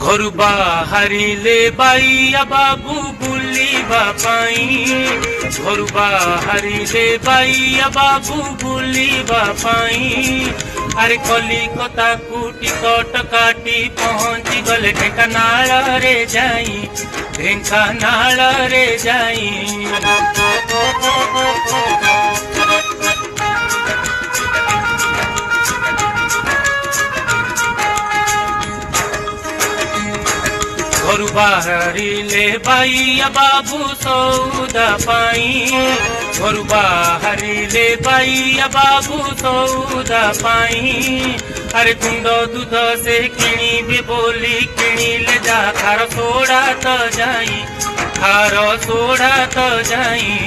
घर बाहरिले बाइया बाबू बुलिबा पाई घर बाहरिले बाइया बाबू बुलिबा पाई अरे कलिकता को टिकट काटी पहुंची गले ढेंकानाल रे जाई ढेंकानाल रे जाई घर बाहरिले बाइया बाबू सौदा पाई घर बाहरिले बाइया बाबू सौदा पाई अरे कुंड दूध से किणी बोली किणिले जा खार सोड़ा तो जाई खार सोड़ा तो जाई